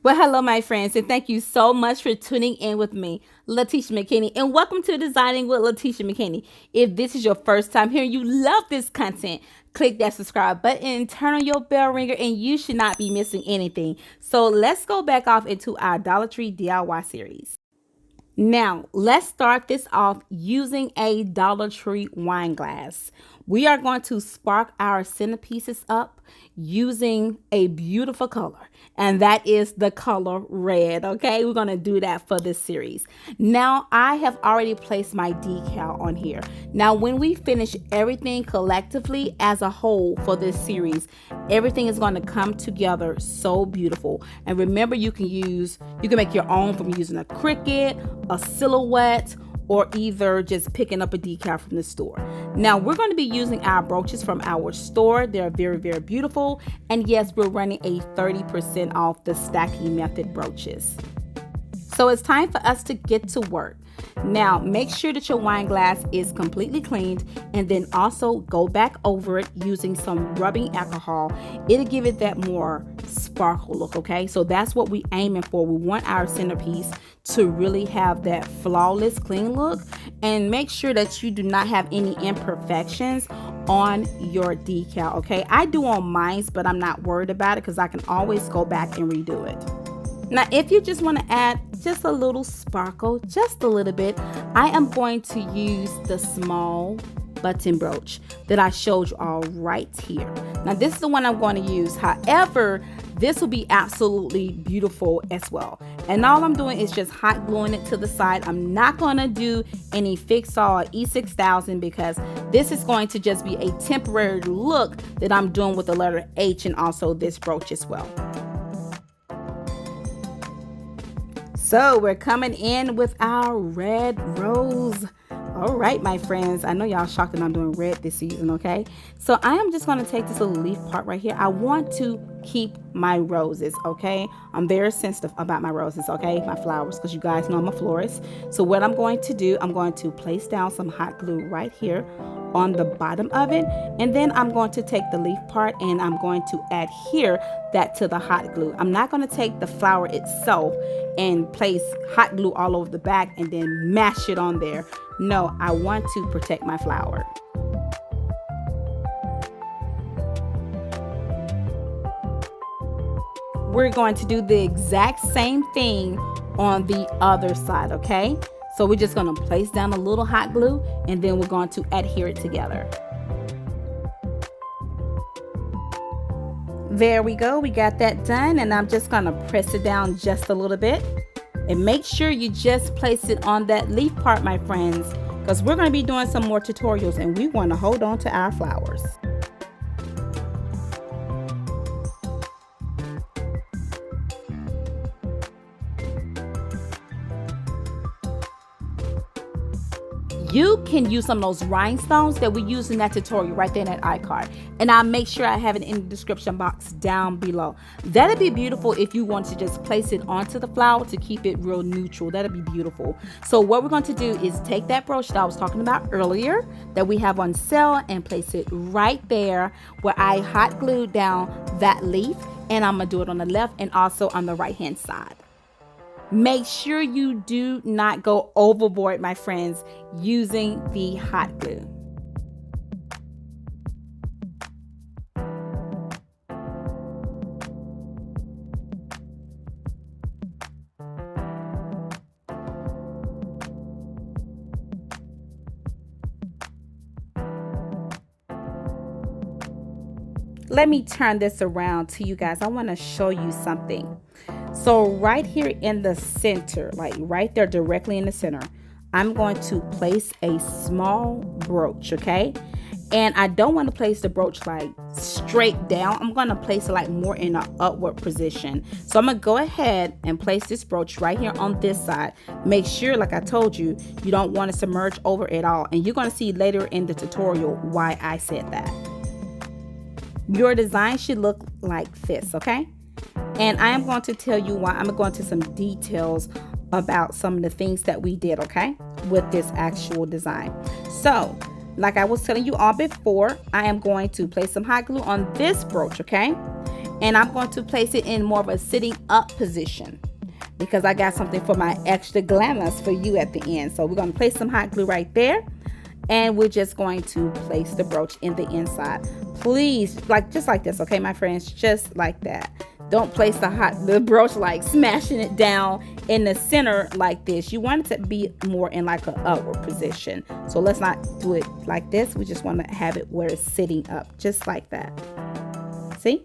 Well, hello, my friends, and thank you so much for tuning in with me, Latisha McKinney, and welcome to Designing with Latisha McKinney. If this is your first time here and you love this content, click that subscribe button and turn on your bell ringer, and you should not be missing anything. So let's go back off into our Dollar Tree DIY series. Now, let's start this off using a Dollar Tree wine glass. We are going to spark our centerpieces up using a beautiful color, and that is the color red. Okay, we're going to do that for this series. Now, I have already placed my decal on here. Now, when we finish everything collectively as a whole for this series, everything is going to come together so beautiful. And remember, you can make your own from using a Cricut, a silhouette, or either just picking up a decal from the store. Now, we're going to be using our brooches from our store. They're very, very beautiful. And yes, we're running a 30% off the stacking method brooches. So it's time for us to get to work. Now, make sure that your wine glass is completely cleaned, and then also go back over it using some rubbing alcohol. It'll give it that more sparkle look, okay? So that's what we're aiming for. We want our centerpiece to really have that flawless, clean look, and make sure that you do not have any imperfections on your decal, okay? I do on mine, but I'm not worried about it because I can always go back and redo it. Now, if you just want to add just a little sparkle, just a little bit, I am going to use the small button brooch that I showed you all right here. Now, this is the one I'm going to use. However, this will be absolutely beautiful as well. And all I'm doing is just hot gluing it to the side. I'm not going to do any fix-all E6000 because this is going to just be a temporary look that I'm doing with the letter H and also this brooch as well. So we're coming in with our red rose. All right, my friends, I know y'all shocked that I'm doing red this season, okay? So I am just going to take this little leaf part right here. I want to keep my roses, okay? I'm very sensitive about my roses, okay? My flowers, because you guys know I'm a florist. So what I'm going to do, I'm going to place down some hot glue right here on the bottom of it, and then I'm going to take the leaf part and I'm going to adhere that to the hot glue. I'm not going to take the flower itself and place hot glue all over the back and then mash it on there. No, I want to protect my flower. We're going to do the exact same thing on the other side, okay? So we're just going to place down a little hot glue and then we're going to adhere it together. There we go. We got that done, and I'm just going to press it down just a little bit. And make sure you just place it on that leaf part, my friends, because we're going to be doing some more tutorials and we want to hold on to our flowers. You can use some of those rhinestones that we use in that tutorial right there in that iCard. And I'll make sure I have it in the description box down below. That'd be beautiful if you want to just place it onto the flower to keep it real neutral. That'd be beautiful. So what we're going to do is take that brooch that I was talking about earlier that we have on sale and place it right there where I hot glued down that leaf. And I'm going to do it on the left and also on the right hand side. Make sure you do not go overboard, my friends, using the hot glue. Let me turn this around to you guys. I want to show you something. So right here in the center, like right there directly in the center, I'm going to place a small brooch, okay? And I don't want to place the brooch like straight down. I'm going to place it like more in an upward position. So I'm going to go ahead and place this brooch right here on this side. Make sure, like I told you, you don't want to submerge over at all. And you're going to see later in the tutorial why I said that. Your design should look like this, okay? And I am going to tell you why. I'm going to some details about some of the things that we did, okay, with this actual design. So, like I was telling you all before, I am going to place some hot glue on this brooch, okay? And I'm going to place it in more of a sitting up position because I got something for my extra glamorous for you at the end. So we're going to place some hot glue right there. And we're just going to place the brooch in the inside. Please, just like this, okay, my friends? Just like that. Don't place the brooch like smashing it down in the center like this. You want it to be more in like an upward position. So let's not do it like this. We just want to have it where it's sitting up, just like that. See?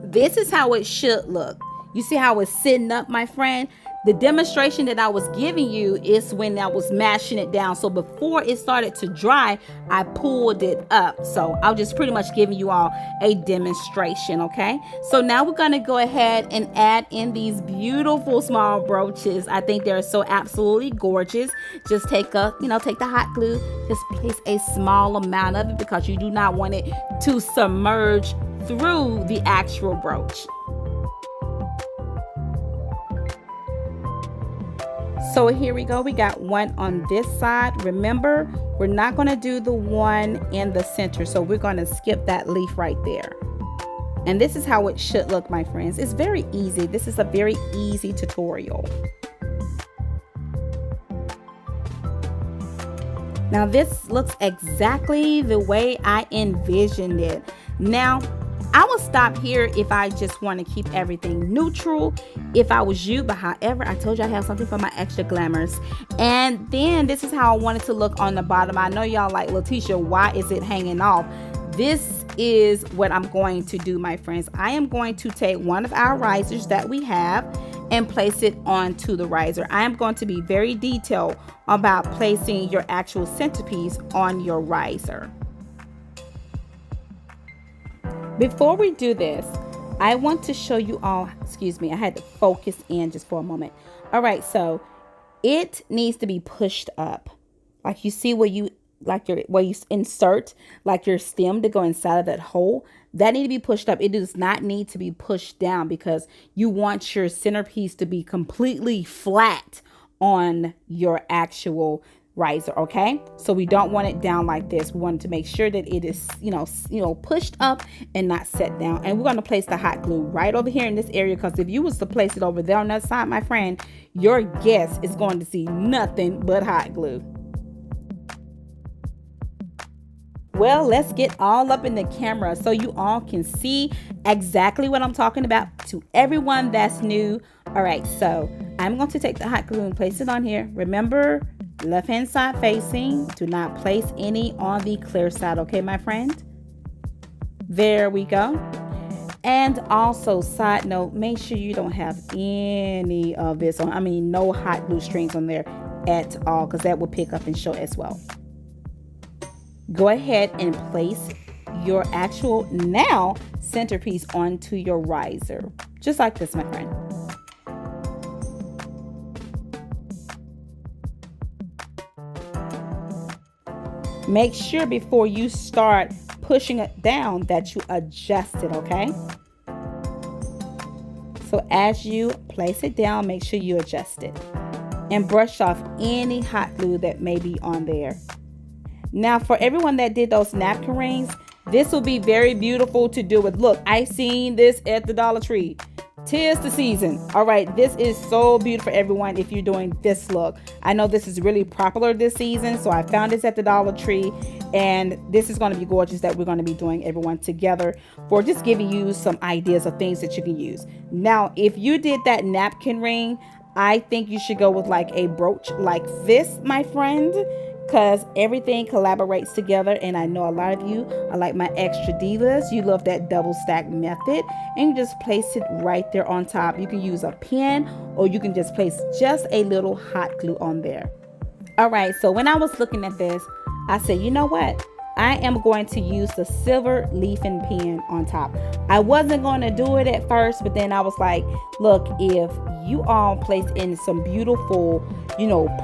This is how it should look. You see how it's sitting up, my friend? The demonstration that I was giving you is when I was mashing it down. So before it started to dry, I pulled it up. So I was just pretty much giving you all a demonstration, okay? So now we're gonna go ahead and add in these beautiful small brooches. I think they're so absolutely gorgeous. Just take the hot glue, just place a small amount of it because you do not want it to submerge through the actual brooch. So here we go. We got one on this side. Remember, we're not going to do the one in the center. So we're going to skip that leaf right there. And this is how it should look, my friends. It's very easy. This is a very easy tutorial. Now this looks exactly the way I envisioned it. Now, I will stop here if I just want to keep everything neutral if I was you, but however, I told you I have something for my extra glamorous. And then this is how I want it to look on the bottom. I know y'all like, Latisha, why is it hanging off? This is what I'm going to do, my friends. I am going to take one of our risers that we have and place it onto the riser. I am going to be very detailed about placing your actual centerpiece on your riser. Before we do this, I want to show you all, excuse me, I had to focus in just for a moment. All right, so it needs to be pushed up. Like you see where you insert like your stem to go inside of that hole, that need to be pushed up. It does not need to be pushed down because you want your centerpiece to be completely flat on your actual riser, okay? So we don't want it down like this. We want to make sure that it is, pushed up and not set down. And we're going to place the hot glue right over here in this area because if you was to place it over there on that side, my friend, your guest is going to see nothing but hot glue. Well, let's get all up in the camera so you all can see exactly what I'm talking about to everyone that's new. All right, so I'm going to take the hot glue and place it on here. Remember, left hand side facing. Do not place any on the clear side, okay, my friend? There we go. And also, side note, make sure you don't have any of this on. I mean, no hot glue strings on there at all because that will pick up and show as well. Go ahead and place your actual now centerpiece onto your riser, just like this, my friend. Make sure before you start pushing it down that you adjust it, okay? So as you place it down, make sure you adjust it and brush off any hot glue that may be on there. Now, for everyone that did those napkin rings, this will be very beautiful to do with. Look, I seen this at the Dollar Tree. 'Tis the season. All right, this is so beautiful for everyone if you're doing this look. I know this is really popular this season, so I found this at the Dollar Tree, and this is going to be gorgeous that we're going to be doing everyone together for just giving you some ideas of things that you can use. Now, if you did that napkin ring, I think you should go with like a brooch like this, my friend, because everything collaborates together. And I know a lot of you are like my extra divas. You love that double stack method, and you just place it right there on top. You can use a pen or you can just place just a little hot glue on there. All right, so when I was looking at this, I said, you know what? I am going to use the silver leafing pen on top. I wasn't going to do it at first, but then I was like, look, if you all place in some beautiful,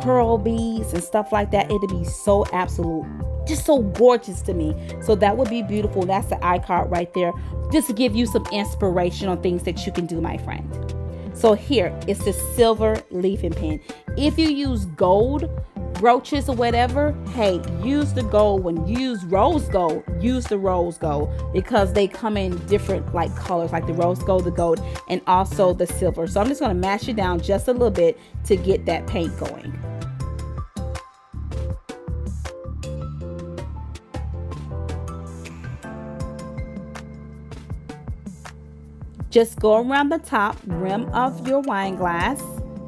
pearl beads and stuff like that, it'd be so absolute, just so gorgeous to me. So that would be beautiful. That's the iCard right there, just to give you some inspiration on things that you can do, my friend. So here, it's the silver leafing pen. If you use gold brooches or whatever, hey, use the gold one. Use rose gold. Use the rose gold because they come in different like colors, like the rose gold, the gold, and also the silver. So I'm just going to mash it down just a little bit to get that paint going. Just go around the top rim of your wine glass,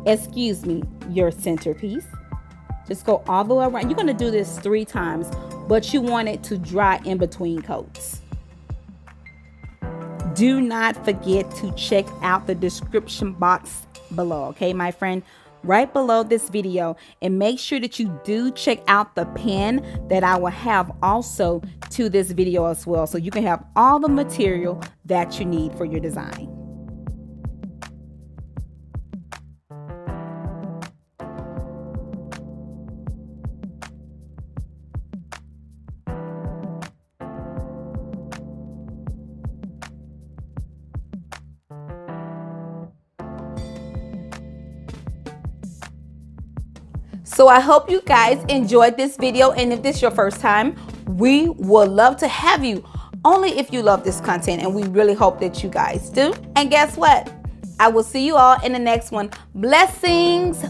excuse me, your centerpiece. Just go all the way around. You're going to do this 3 times, but you want it to dry in between coats. Do not forget to check out the description box below, okay, my friend? Right below this video, and make sure that you do check out the pin that I will have also to this video as well, so you can have all the material that you need for your design. So I hope you guys enjoyed this video, and if this is your first time, we would love to have you, only if you love this content, and we really hope that you guys do. And guess what? I will see you all in the next one. Blessings.